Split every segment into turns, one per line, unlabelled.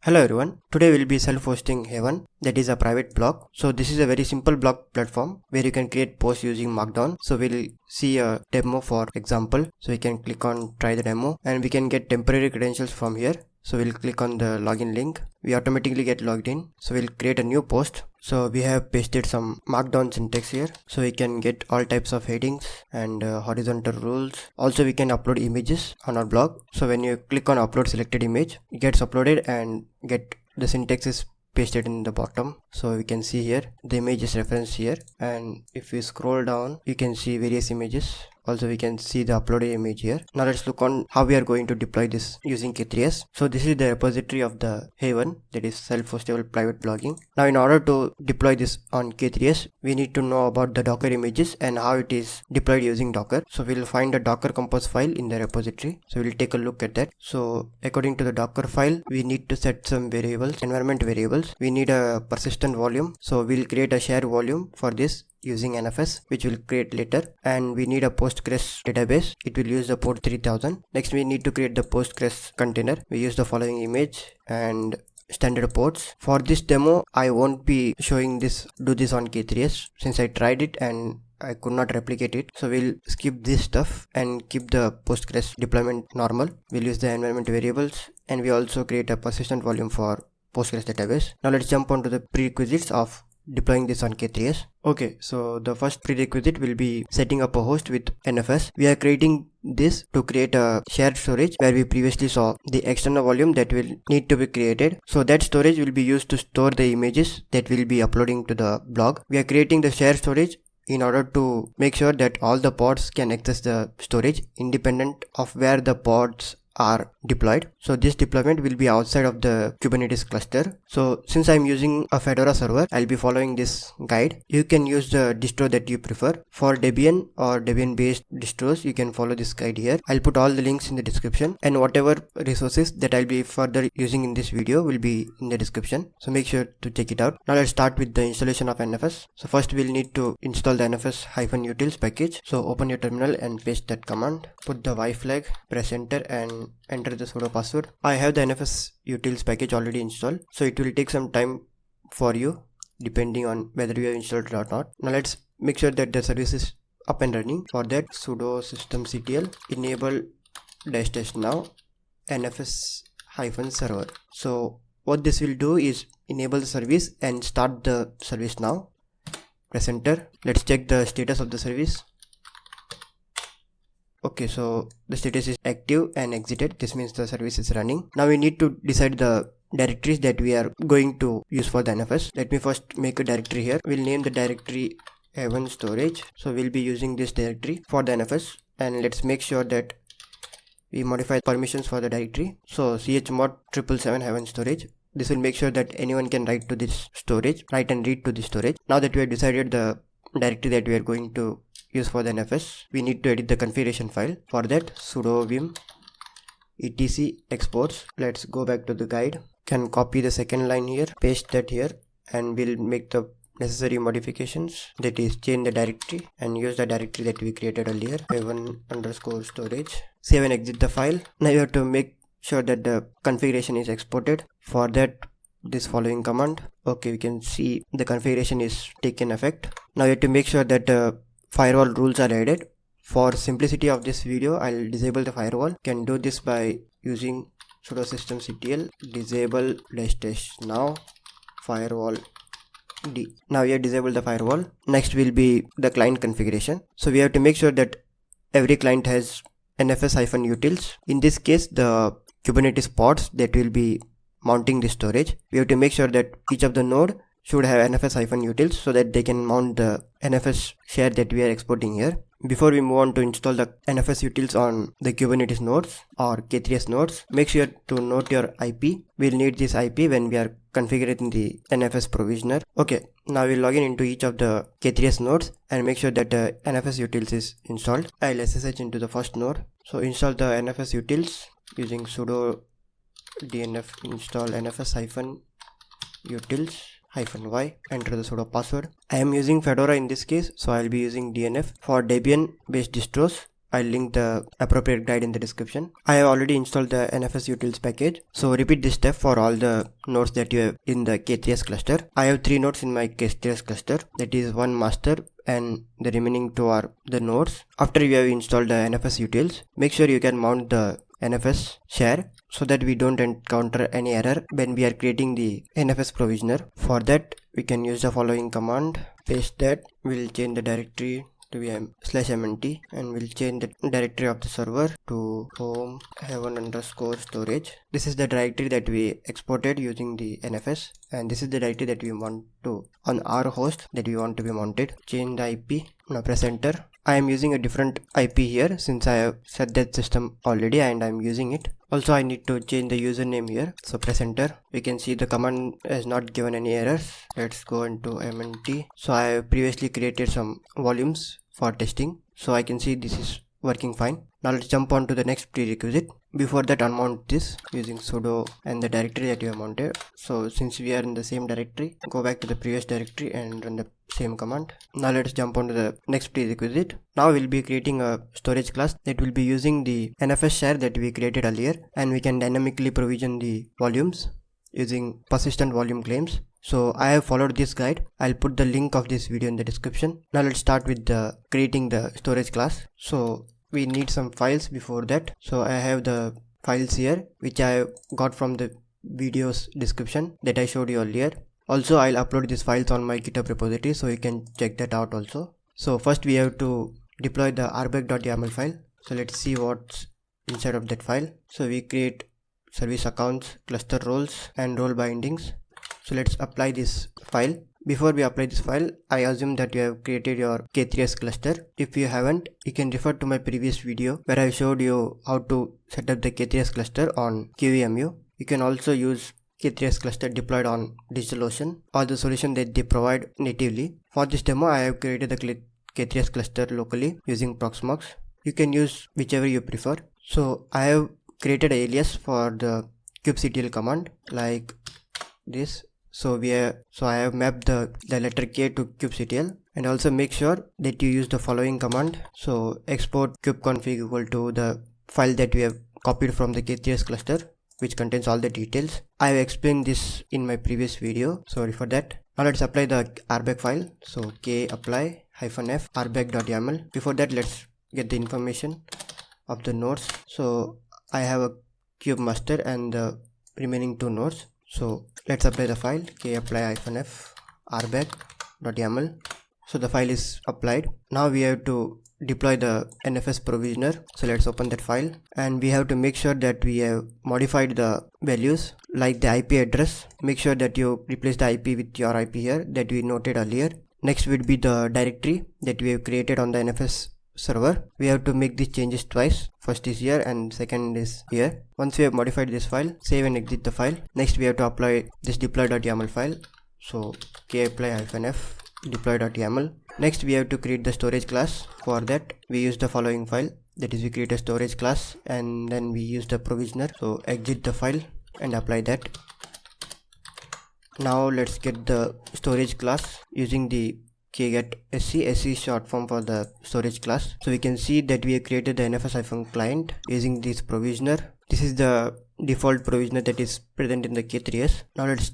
Hello everyone, today we'll be self-hosting Haven, that is a private blog. So this is a very simple blog platform where you can create posts using Markdown. So we'll see a demo for example. So we can click on try the demo and we can get temporary credentials from here. So we'll click on the login link. We automatically get logged in. So we'll create a new post. So we have pasted some Markdown syntax here. So we can get all types of headings and horizontal rules. Also we can upload images on our blog. So when you click on upload selected image, it gets uploaded and get the syntax is pasted in the bottom. So we can see here the image is referenced here, and if we scroll down you can see various images. Also we can see the uploaded image here. Now let's look on how we are going to deploy this using K3S. So this is the repository of the Haven, that is self-hostable private blogging. Now in order to deploy this on K3S, we need to know about the Docker images and how it is deployed using Docker. So we'll find a Docker compose file in the repository. So we'll take a look at that. So according to the Docker file, we need to set some variables, environment variables. We need a persistent volume. So we'll create a shared volume for this using NFS, which we'll create later, and we need a Postgres database. It will use the port 3000. Next we need to create the Postgres container. We use the following image and standard ports. For this demo I won't be showing do this on K3S since I tried it and I could not replicate it. So we'll skip this stuff and keep the Postgres deployment normal. We'll use the environment variables and we also create a persistent volume for Postgres database. Now let's jump on to the prerequisites of deploying this on K3S. Okay, so the first prerequisite will be setting up a host with NFS. We are creating this to create a shared storage where we previously saw the external volume that will need to be created. So that storage will be used to store the images that we'll be uploading to the blog. We are creating the shared storage in order to make sure that all the pods can access the storage independent of where the pods are deployed. So this deployment will be outside of the Kubernetes cluster. So since I'm using a Fedora server, I'll be following this guide. You can use the distro that you prefer. For Debian or Debian based distros, you can follow this guide here. I'll put all the links in the description, and whatever resources that I'll be further using in this video will be in the description. So make sure to check it out. Now let's start with the installation of NFS. So first we'll need to install the NFS-utils package. So open your terminal and paste that command. Put the Y flag, press enter and enter the sudo password. I have the NFS utils package already installed, so it will take some time for you depending on whether you have installed it or not. Now let's make sure that the service is up and running. For that, sudo systemctl enable -- now NFS-server. So what this will do is enable the service and start the service now. Press enter. Let's check the status of the service. Okay, so the status is active and exited. This means the service is running. Now we need to decide the directories that we are going to use for the NFS. Let me first make a directory here. We'll name the directory Haven storage. So we'll be using this directory for the NFS, and let's make sure that we modify permissions for the directory. So chmod 777 Haven storage. This will make sure that anyone can write and read to this storage. Now that we have decided the directory that we are going to use for the NFS, we need to edit the configuration file. For that, sudo vim etc exports. Let's go back to the guide. Can copy the second line here, paste that here, and we'll make the necessary modifications. That is, change the directory and use the directory that we created earlier, Haven_storage. Save and exit the file. Now you have to make sure that the configuration is exported. For that, this following command. Okay, we can see the configuration is taken effect. Now you have to make sure that firewall rules are added. For simplicity of this video, I'll disable the firewall. Can do this by using sudo systemctl disable -- now firewall d. Now we have disabled the firewall. Next will be the client configuration. So we have to make sure that every client has NFS-utils. In this case, the Kubernetes pods that will be mounting the storage, we have to make sure that each of the node should have NFS-utils so that they can mount the NFS share that we are exporting here. Before we move on to install the NFS utils on the Kubernetes nodes or K3S nodes, make sure to note your IP. We'll need this IP when we are configuring the NFS provisioner. Okay, now we'll log in into each of the K3S nodes and make sure that the NFS utils is installed. I'll SSH into the first node. So install the NFS utils using sudo dnf install NFS-utils -y, enter the sudo password. I am using Fedora in this case, so I'll be using DNF. For Debian based distros, I'll link the appropriate guide in the description. I have already installed the NFS utils package. So repeat this step for all the nodes that you have in the K3S cluster. I have 3 nodes in my K3S cluster, that is 1 master and the remaining 2 are the nodes. After you have installed the NFS utils, make sure you can mount the NFS share so that we don't encounter any error when we are creating the NFS provisioner. For that, we can use the following command. Paste that. We'll change the directory to be /mnt and we'll change the directory of the server to home heaven_storage. This is the directory that we exported using the NFS, and this is the directory that we want to on our host that we want to be mounted. Change the IP. Now press enter. I am using a different IP here since I have set that system already and I am using it. Also, I need to change the username here. So press enter. We can see the command has not given any errors. Let's go into mnt. So I have previously created some volumes for testing. So I can see this is working fine. Now let's jump on to the next prerequisite. Before that, unmount this using sudo and the directory that you have mounted. So since we are in the same directory, go back to the previous directory and run the same command. Now let's jump on to the next prerequisite. Now we'll be creating a storage class that will be using the NFS share that we created earlier, and we can dynamically provision the volumes using persistent volume claims. So I have followed this guide. I'll put the link of this video in the description. Now let's start with creating the storage class. So we need some files before that. So I have the files here which I got from the video's description that I showed you earlier. Also, I'll upload these files on my GitHub repository so you can check that out also. So first we have to deploy the rbag.yaml file. So let's see what's inside of that file. So we create service accounts, cluster roles and role bindings. So let's apply this file. Before we apply this file, I assume that you have created your K3S cluster. If you haven't, you can refer to my previous video where I showed you how to set up the K3S cluster on QEMU. You can also use K3S cluster deployed on DigitalOcean or the solution that they provide natively. For this demo, I have created the K3S cluster locally using Proxmox. You can use whichever you prefer. So I have created an alias for the kubectl command like this. So I have mapped the letter K to kubectl, and also make sure that you use the following command. So export kubeconfig equal to the file that we have copied from the K3S cluster, which contains all the details. I have explained this in my previous video, sorry for that. Now let's apply the rbag file. So k apply -f rbag.yaml. Before that, let's get the information of the nodes. So I have a kube master and the remaining 2 nodes. So let's apply the file k apply -f rbag.yaml. So the file is applied. Now we have to deploy the NFS provisioner. So let's open that file, and we have to make sure that we have modified the values like the IP address. Make sure that you replace the IP with your IP here that we noted earlier. Next would be the directory that we have created on the NFS server. We have to make these changes twice. First is here and second is here. Once we have modified this file, save and exit the file. Next we have to apply this deploy.yaml file. So k apply -f deploy.yaml. Next we have to create the storage class. For that we use the following file, that is we create a storage class and then we use the provisioner. So exit the file and apply that. Now let's get the storage class using the kget.sc. sc is short form for the storage class. So we can see that we have created the NFS-client using this provisioner. This is the default provisioner that is present in the K3S. Now let's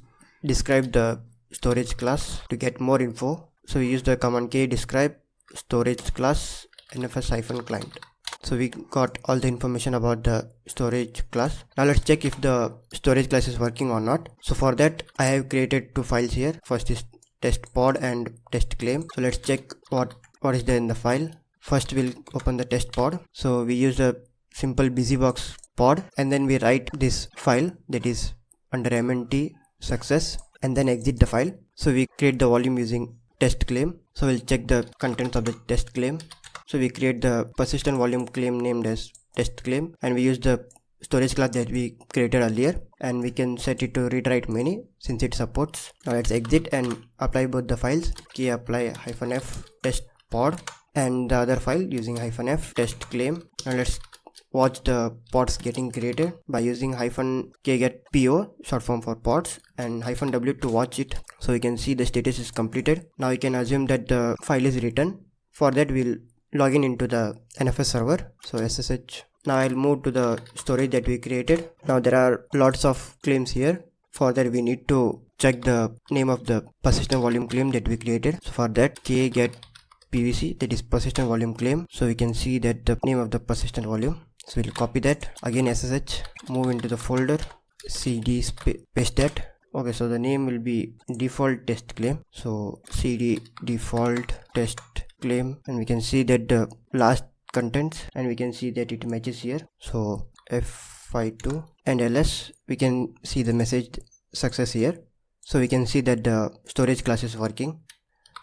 describe the storage class to get more info. So we use the command k describe storage class NFS-client. So we got all the information about the storage class. Now let's check if the storage class is working or not. So for that I have created 2 files here. First is test pod and test claim. So let's check what is there in the file. First we'll open the test pod. So we use a simple busybox pod and then we write this file that is under mnt success and then exit the file. So we create the volume using test claim. So we'll check the contents of the test claim. So we create the persistent volume claim named as test claim, and we use the storage class that we created earlier, and we can set it to read write many since it supports. Now let's exit and apply both the files, k apply -f test pod and the other file using -f test claim. Now let's watch the pods getting created by using -k get po, short form for pods, and -w to watch it. So we can see the status is completed. Now we can assume that the file is written. For that we'll login into the NFS server. So SSH. Now I'll move to the storage that we created. Now there are lots of claims here. For that we need to check the name of the persistent volume claim that we created. So for that, k get pvc, that is persistent volume claim. So we can see that the name of the persistent volume. So we'll copy that. Again SSH, move into the folder, cd paste that. Okay, so the name will be default test claim. So cd default test claim, and we can see that the last contents, and we can see that it matches here. So f52 and ls, we can see the message success here. So we can see that the storage class is working.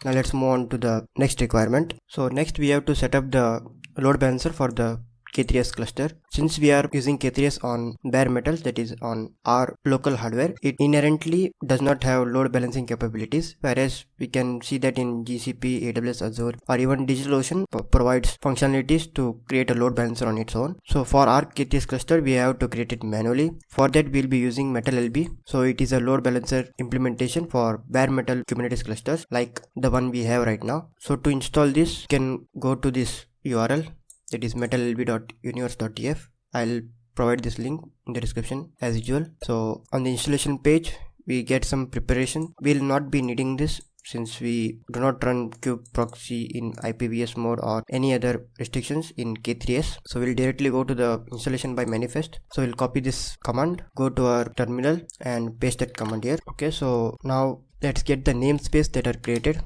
Now let's move on to the next requirement. So next we have to set up the load balancer for the K3S cluster. Since we are using K3S on bare metal, that is on our local hardware, it inherently does not have load balancing capabilities, whereas we can see that in GCP, AWS, Azure, or even DigitalOcean provides functionalities to create a load balancer on its own. So for our K3S cluster, we have to create it manually. For that, we'll be using MetalLB. So it is a load balancer implementation for bare metal Kubernetes clusters like the one we have right now. So to install this, you can go to this URL, that is metallb.universe.tf. I'll provide this link in the description as usual. So on the installation page, we get some preparation. We'll not be needing this since we do not run kube proxy in IPVS mode or any other restrictions in K3S. So we'll directly go to the installation by manifest. So we'll copy this command, go to our terminal and paste that command here. Okay, so now let's get the namespace that are created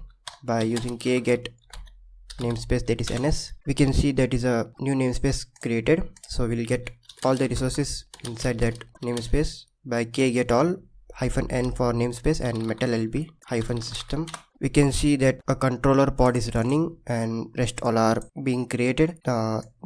by using kget namespace, that is ns. We can see that is a new namespace created. So we'll get all the resources inside that namespace by kget all -n for namespace and metallb -system. We can see that a controller pod is running and rest all are being created.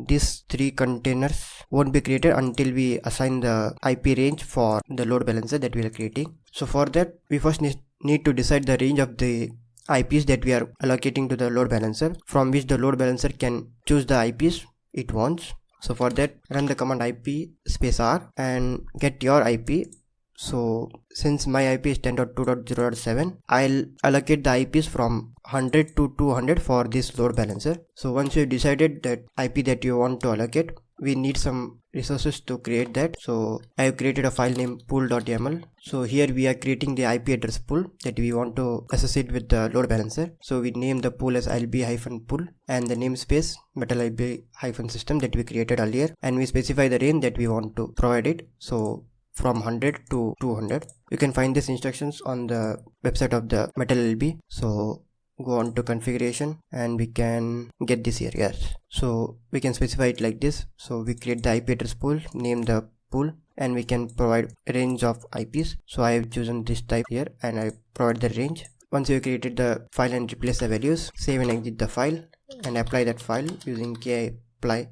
These 3 containers won't be created until we assign the IP range for the load balancer that we are creating. So for that, we first need to decide the range of the IPs that we are allocating to the load balancer, from which the load balancer can choose the IPs it wants. So for that, run the command IP space R and get your IP. So since my IP is 10.2.0.7, I'll allocate the IPs from 100 to 200 for this load balancer. So once you've decided that IP that you want to allocate, we need some resources to create that. So I have created a file named pool.yaml. So here we are creating the IP address pool that we want to associate with the load balancer. So we name the pool as lb-pool and the namespace metallb-system that we created earlier, and we specify the range that we want to provide it. So from 100 to 200. You can find these instructions on the website of the MetalLB. So go on to configuration and we can get this here. Yes, so we can specify it like this. So we create the IP address pool, name the pool, and we can provide a range of IPs. So I have chosen this type here and I provide the range. Once you created the file and replace the values, save and exit the file and apply that file using k-apply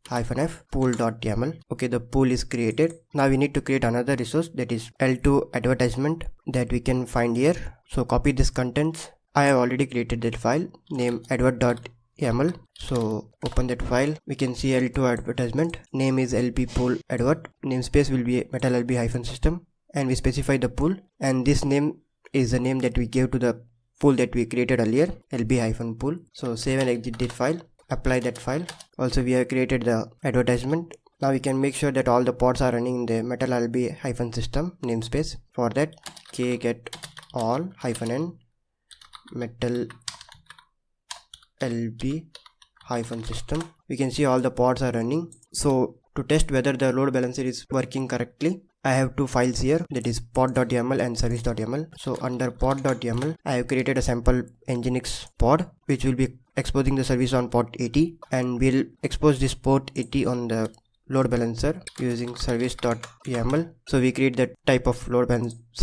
-f pool.yaml. Okay, the pool is created. Now we need to create another resource, that is L2 advertisement, that we can find here. So copy this contents. I have already created that file, name advert.yaml. So open that file. We can see L2 advertisement. Name is lb pool advert. Namespace will be metallb-system, and we specify the pool. And this name is the name that we gave to the pool that we created earlier, lb-pool. So save and exit that file. Apply that file. Also we have created the advertisement. Now we can make sure that all the pods are running in the metallb-system namespace. For that, kget all -n metallb-system. We can see all the pods are running. So to test whether the load balancer is working correctly, I have 2 files here, that is pod.yaml and service.yaml. So under pod.yaml, I have created a sample Nginx pod which will be exposing the service on port 80, and we'll expose this port 80 on the load balancer using service.yaml. So we create the type of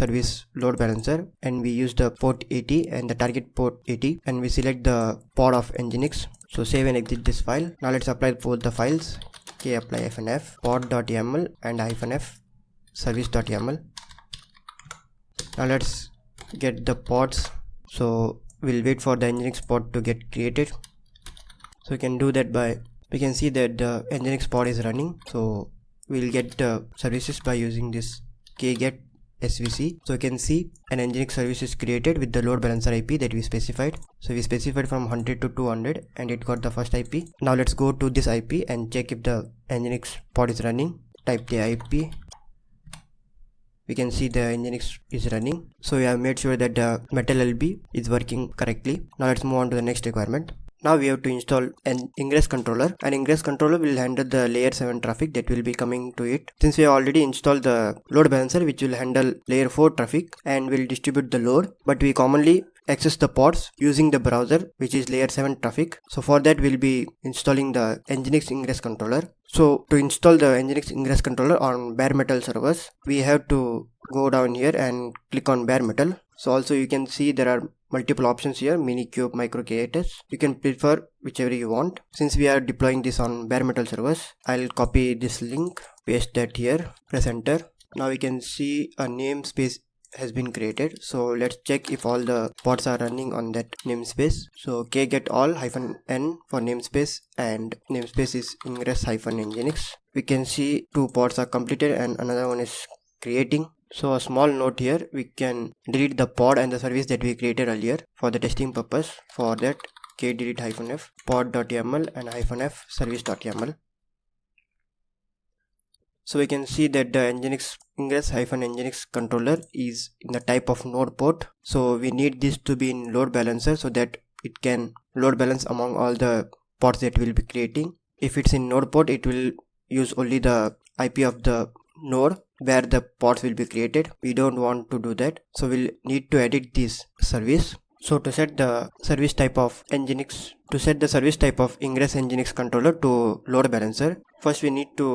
service load balancer, and we use the port 80 and the target port 80, and we select the pod of Nginx. So save and exit this file. Now let's apply both the files, k-apply -f pod.yaml and -f service.yaml. Now let's get the pods. So we'll wait for the Nginx pod to get created. So we can do that by, we can see that the Nginx pod is running. So we'll get the services by using this kget svc. So you can see an Nginx service is created with the load balancer IP that we specified. So we specified from 100 to 200 and it got the first IP. Now let's go to this IP and check if the Nginx pod is running. Type the IP. We can see the Nginx is running. So we have made sure that the MetalLB is working correctly. Now let's move on to the next requirement. Now we have to install an Ingress controller. An Ingress controller will handle the layer 7 traffic that will be coming to it. Since we have already installed the load balancer which will handle layer 4 traffic and will distribute the load, but we commonly access the pods using the browser which is layer 7 traffic. So for that we'll be installing the Nginx Ingress controller. So to install the Nginx Ingress controller on bare metal servers, we have to go down here and click on bare metal. So also you can see there are multiple options here, Minikube, Micro K3S. You can prefer whichever you want. Since we are deploying this on bare metal servers, I'll copy this link, paste that here, press enter. Now we can see a namespace has been created. So let's check if all the pods are running on that namespace. So kget all -n for namespace and namespace is ingress -nginx. We can see 2 pods are completed and another one is creating. So a small note here, we can delete the pod and the service that we created earlier for the testing purpose. For that, kdelete -f pod.yaml and -f service.yaml. So we can see that the Nginx Ingress -nginx controller is in the type of node port. So we need this to be in load balancer so that it can load balance among all the pods that we'll be creating. If it's in node port, it will use only the IP of the node where the pods will be created. We don't want to do that, so we'll need to edit this service. So to set the service type of Nginx, Ingress Nginx controller to load balancer, first we need to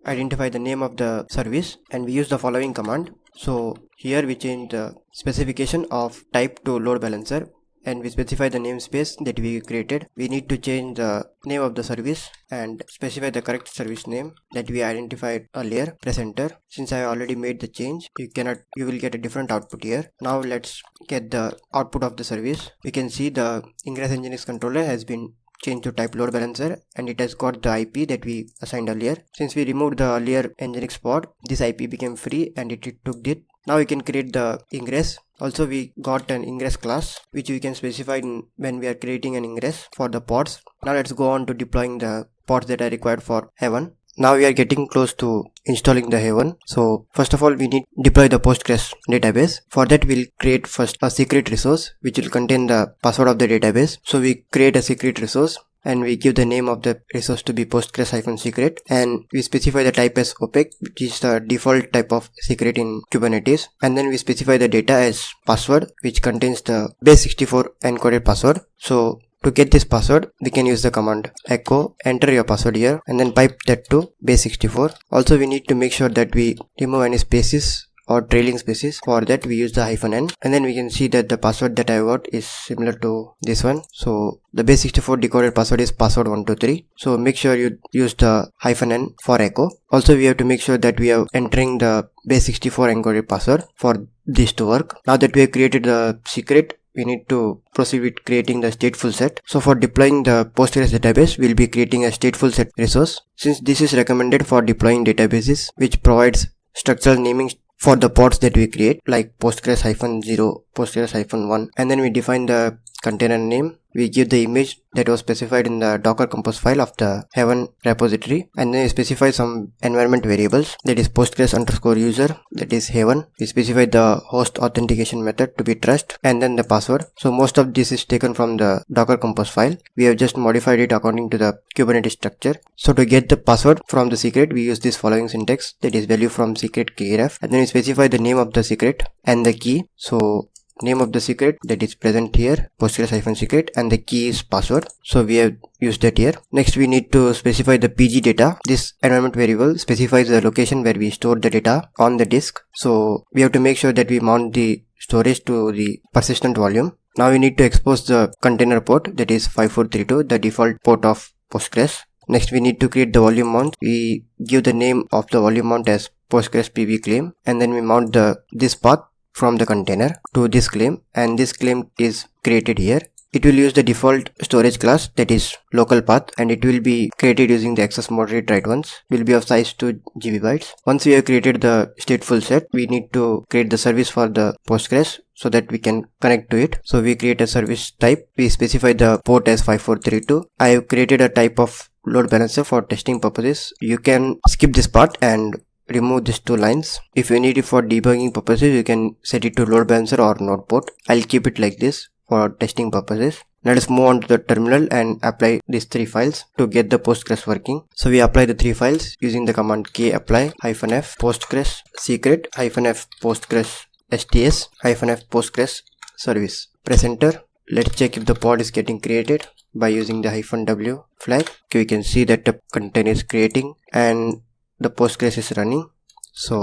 identify the name of the service and we use the following command. So here we change the specification of type to load balancer and we specify the namespace that we created. We need to change the name of the service and specify the correct service name that we identified earlier. Press enter. Since I already made the change, you will get a different output here. Now let's get the output of the service. We can see the Ingress Nginx controller has been changed to type load balancer and it has got the IP that we assigned earlier. Since we removed the earlier Nginx pod, this IP became free and it took it. Now we can create the ingress. Also we got an ingress class which we can specify when we are creating an ingress for the pods. Now let's go on to deploying the pods that are required for Heaven. Now we are getting close to installing the Heaven. So first of all we need to deploy the Postgres database. For that we'll create first a secret resource which will contain the password of the database. So we create a secret resource and we give the name of the resource to be Postgres-secret and we specify the type as opaque, which is the default type of secret in Kubernetes, and then we specify the data as password which contains the base64 encoded password. So to get this password, we can use the command echo, enter your password here and then pipe that to base64. Also we need to make sure that we remove any spaces or trailing spaces. For that we use the -n and then we can see that the password that I got is similar to this one. So the base64 decoded password is password123. So make sure you use the -n for echo. Also we have to make sure that we are entering the base64 encoded password for this to work. Now that we have created the secret, we need to proceed with creating the stateful set. So for deploying the Postgres database, we'll be creating a stateful set resource. Since this is recommended for deploying databases which provides structural naming for the pods that we create, like Postgres-0, Postgres-1, and then we define the container name. We give the image that was specified in the Docker compose file of the Heaven repository, and then we specify some environment variables, that is Postgres_user, that is Heaven. We specify the host authentication method to be trust, and then the password. So most of this is taken from the Docker compose file. We have just modified it according to the Kubernetes structure. So to get the password from the secret, we use this following syntax, that is value from secret keyref, and then we specify the name of the secret and the key. So name of the secret, that is present here, Postgres-secret, and the key is password. So we have used that here. Next we need to specify the PG data. This environment variable specifies the location where we store the data on the disk. So we have to make sure that we mount the storage to the persistent volume. Now we need to expose the container port, that is 5432, the default port of Postgres. Next we need to create the volume mount. We give the name of the volume mount as Postgres PV claim, and then we mount this path from the container to this claim, and this claim is created here. it will use the default storage class, that is local path, and it will be created using the access moderate write once, will be of size 2 GB bytes. Once we have created the stateful set, we need to create the service for the Postgres so that we can connect to it. So we create a service type, we specify the port as 5432. I have created a type of load balancer for testing purposes. You can skip this part and remove these 2 lines. If you need it for debugging purposes, you can set it to load balancer or node port. I'll keep it like this for testing purposes. Let us move on to the terminal and apply these 3 files to get the Postgres working. So we apply the 3 files using the command k apply -f postgres secret -f postgres sts -f postgres service. Press enter. Let's check if the pod is getting created by using the -w flag. Okay, we can see that the container is creating and the Postgres is running. So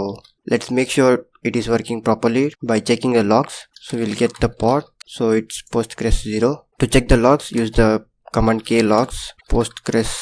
let's make sure it is working properly by checking the logs. So we'll get the pod, so it's Postgres 0. To check the logs, use the command k logs postgres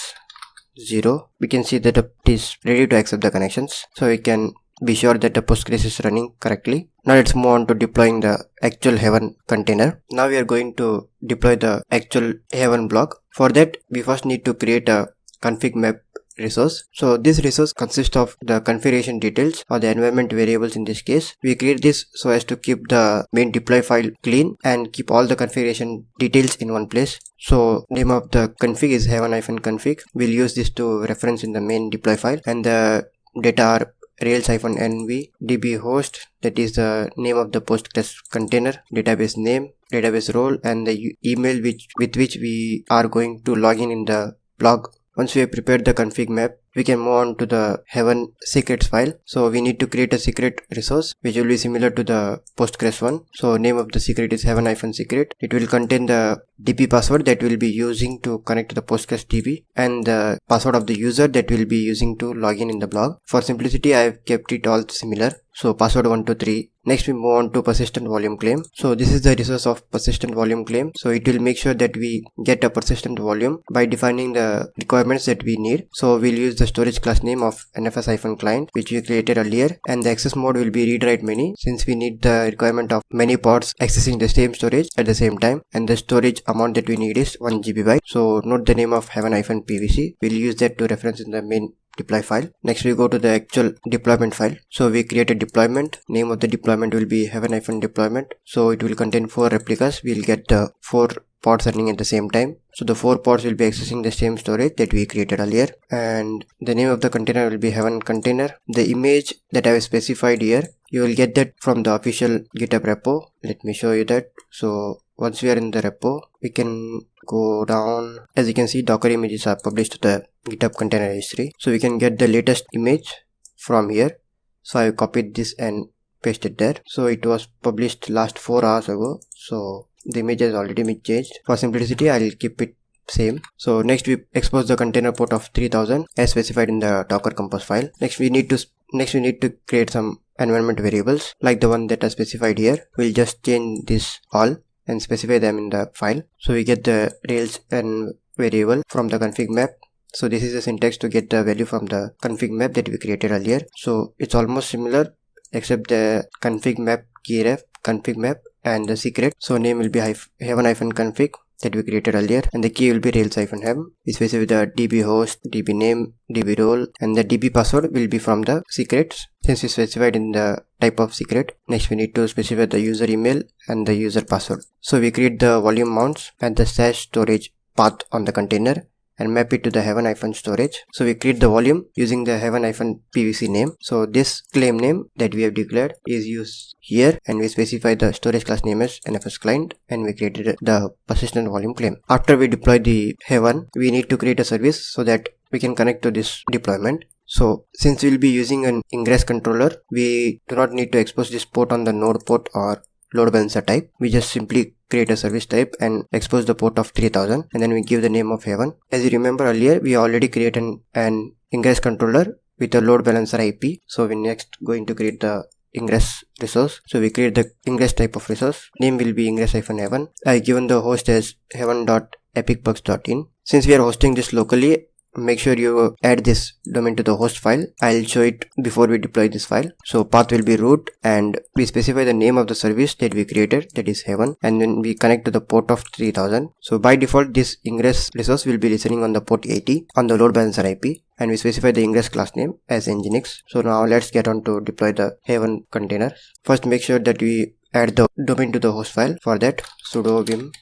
0. We can see that it is ready to accept the connections, so we can be sure that the Postgres is running correctly. Now let's move on to deploying the actual Heaven container. Now we are going to deploy the actual Heaven block. For that, we first need to create a config map resource. So this resource consists of the configuration details or the environment variables. In this case, we create this so as to keep the main deploy file clean and keep all the configuration details in one place. So name of the config is heaven-config. We'll use this to reference in the main deploy file, and the data are rails-nv db host, that is the name of the Postgres container, database name, database role, and the email with which we are going to log in the blog. Once we have prepared the config map, we can move on to the Heaven secrets file. So we need to create a secret resource which will be similar to the Postgres one. So name of the secret is heaven-secret. It will contain the DB password that we'll be using to connect to the Postgres DB, and the password of the user that we'll be using to log in the blog. For simplicity, I have kept it all similar. So password 123. Next we move on to persistent volume claim. So this is the resource of persistent volume claim. So it will make sure that we get a persistent volume by defining the requirements that we need. So we'll use the storage class name of NFS-client which we created earlier, and the access mode will be read write many, since we need the requirement of many pods accessing the same storage at the same time, and the storage amount that we need is 1 GB byte. So note the name of heaven-pvc. We'll use that to reference in the main deploy file. Next we go to the actual deployment file. So we create a deployment. Name of the deployment will be heaven-deployment. So it will contain 4 replicas. We'll get the 4 pods running at the same time. So the 4 pods will be accessing the same storage that we created earlier, and the name of the container will be Heaven container. The image that I have specified here, you will get that from the official GitHub repo. Let me show you that. So once we are in the repo, we can go down. As you can see, Docker images are published to the GitHub container history. So we can get the latest image from here. So I copied this and pasted there. So it was published last 4 hours ago. So the image has already been changed. For simplicity, I'll keep it same. So next we expose the container port of 3000 as specified in the Docker compose file. Next we need to create some environment variables like the one that I specified here. We'll just change this all and specify them in the file. So we get the rails and variable from the config map. So this is the syntax to get the value from the config map that we created earlier. So it's almost similar except the config map keyref, config map, and the secret. So name will be heaven-config that we created earlier, and the key will be rails-heaven. We specify the db host, db name, db role, and the db password will be from the secrets since we specified in the type of secret. Next we need to specify the user email and the user password. So we create the volume mounts and the /storage path on the container and map it to the heaven-storage. So we create the volume using the heaven-pvc name. So this claim name that we have declared is used here, and we specify the storage class name as NFS client, and we created the persistent volume claim. After we deploy the Heaven, we need to create a service so that we can connect to this deployment. So since we'll be using an ingress controller, we do not need to expose this port on the node port or load balancer type. We just simply create a service type and expose the port of 3000, and then we give the name of Heaven. As you remember earlier, we already created an ingress controller with a load balancer IP. So we're next going to create the ingress resource. So we create the ingress type of resource. Name will be ingress-heaven. I given the host as heaven.epicbugs.in. Since we are hosting this locally, make sure you add this domain to the host file. I'll show it before we deploy this file. So path will be root, and we specify the name of the service that we created, that is Heaven, and then we connect to the port of 3000. So by default this Ingress resource will be listening on the port 80 on the load balancer IP, and we specify the Ingress class name as Nginx. So now let's get on to deploy the Heaven container. First make sure that we add the domain to the host file. For that, sudo vim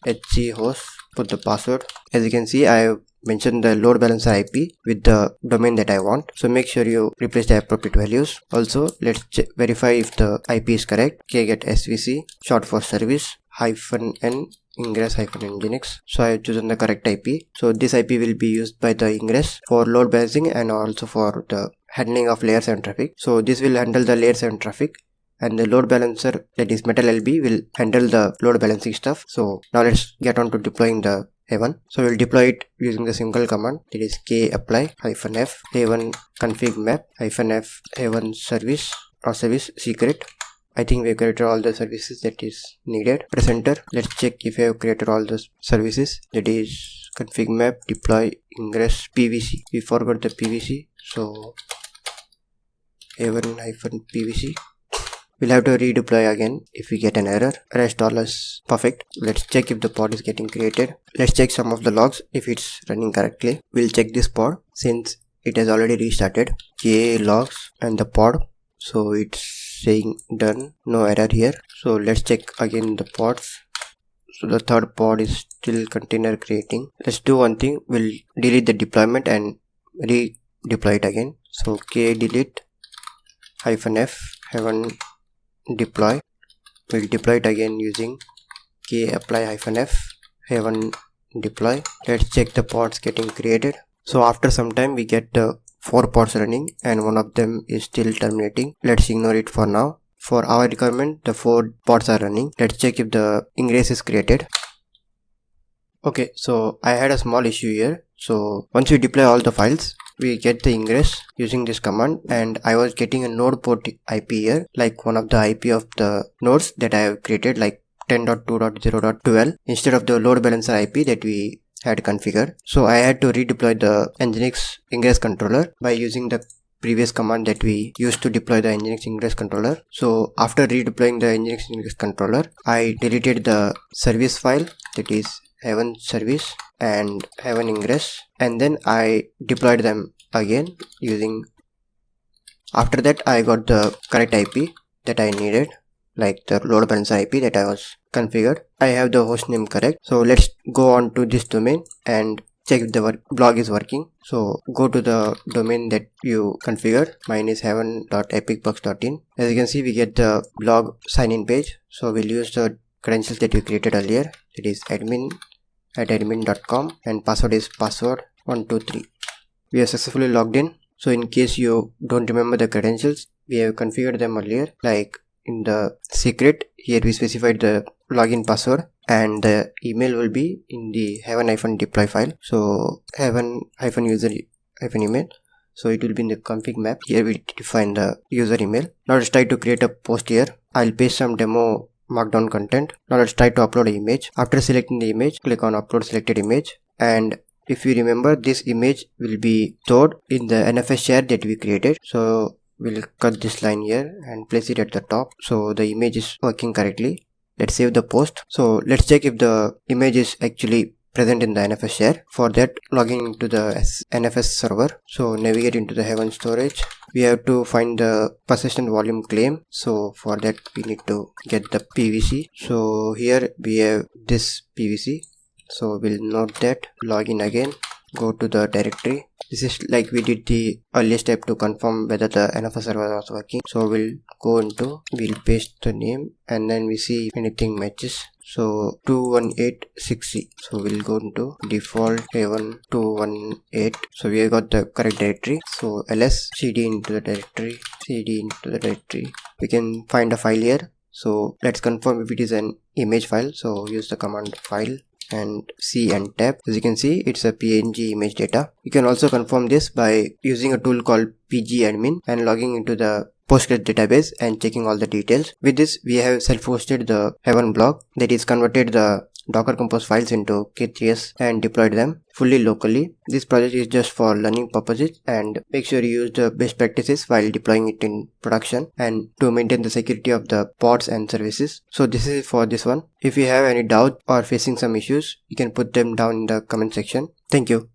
host, put the password. As you can see, I have mentioned the load balancer IP with the domain that I want. So make sure you replace the appropriate values. Also, let's verify if the IP is correct. Kget svc, short for service, -n ingress -nginx. So I have chosen the correct IP. So this IP will be used by the Ingress for load balancing and also for the handling of layer 7 traffic. So this will handle the layer 7 traffic, and the load balancer, that is MetalLB, will handle the load balancing stuff. So now let's get on to deploying the Heaven. So we'll deploy it using the single command, that is k-apply -f Heaven config map -f Heaven service or service secret. I think we have created all the services that is needed. Press enter. Let's check if we have created all the services, that is config map, deploy, ingress, PVC. We forgot the PVC, so Heaven-PVC. We'll have to redeploy again if we get an error. Rest all is perfect. Let's check if the pod is getting created. Let's check some of the logs if it's running correctly. We'll check this pod since it has already restarted. K logs and the pod. So it's saying done, no error here. So let's check again the pods. So the third pod is still container creating. Let's do one thing. We'll delete the deployment and redeploy it again. So k delete -f Heaven deploy. We'll deploy it again using k-apply -f Heaven deploy. Let's check the pods getting created. So after some time we get the 4 pods running and one of them is still terminating. Let's ignore it for now. For our requirement, the 4 pods are running. Let's check if the ingress is created. Okay, so I had a small issue here. So once we deploy all the files, we get the ingress using this command, and I was getting a node port IP here, like one of the IP of the nodes that I have created, like 10.2.0.12 instead of the load balancer IP that we had configured. So I had to redeploy the Nginx Ingress controller by using the previous command that we used to deploy the Nginx Ingress controller. So after redeploying the Nginx Ingress controller, I deleted the service file, that is Heaven service and Heaven Ingress, and then I deployed them again using. After that I got the correct IP that I needed, like the load balancer IP that I was configured. I have the host name correct. So let's go on to this domain and check if the blog is working. So go to the domain that you configured. Mine is heaven.epicbugs.in. As you can see, we get the blog sign-in page. So we'll use the credentials that we created earlier, that is admin@admin.com, and password is password123. We are successfully logged in. So in case you don't remember the credentials, we have configured them earlier, like in the secret here we specified the login password, and the email will be in the heaven-deploy file. So heaven-user-email. So it will be in the config map. Here we define the user email. Now let's try to create a post here. I'll paste some demo markdown content. Now let's try to upload an image. After selecting the image, click on upload selected image, and if you remember, this image will be stored in the NFS share that we created. So we'll cut this line here and place it at the top. So the image is working correctly. Let's save the post. So let's check if the image is actually present in the NFS share. For that, logging into the NFS server. So navigate into the Heaven storage. We have to find the persistent volume claim. So for that we need to get the PVC. So here we have this PVC. So we'll note that. Login again. Go to the directory. This is like we did the earlier step to confirm whether the NFS server was working. So we'll go into, we'll paste the name, and then we see if anything matches. So 218.6c. So we'll go into default Heaven 218. So we have got the correct directory. So ls cd into the directory, cd into the directory. We can find a file here. So let's confirm if it is an image file. So use the command file and C and tab. As you can see, it's a PNG image data. You can also confirm this by using a tool called pgadmin and logging into the Postgres database and checking all the details. With this, we have self-hosted the Heaven blog, that is converted the Docker Compose files into K3S and deployed them fully locally. This project is just for learning purposes, and make sure you use the best practices while deploying it in production and to maintain the security of the pods and services. So this is for this one. If you have any doubt or facing some issues, you can put them down in the comment section. Thank you.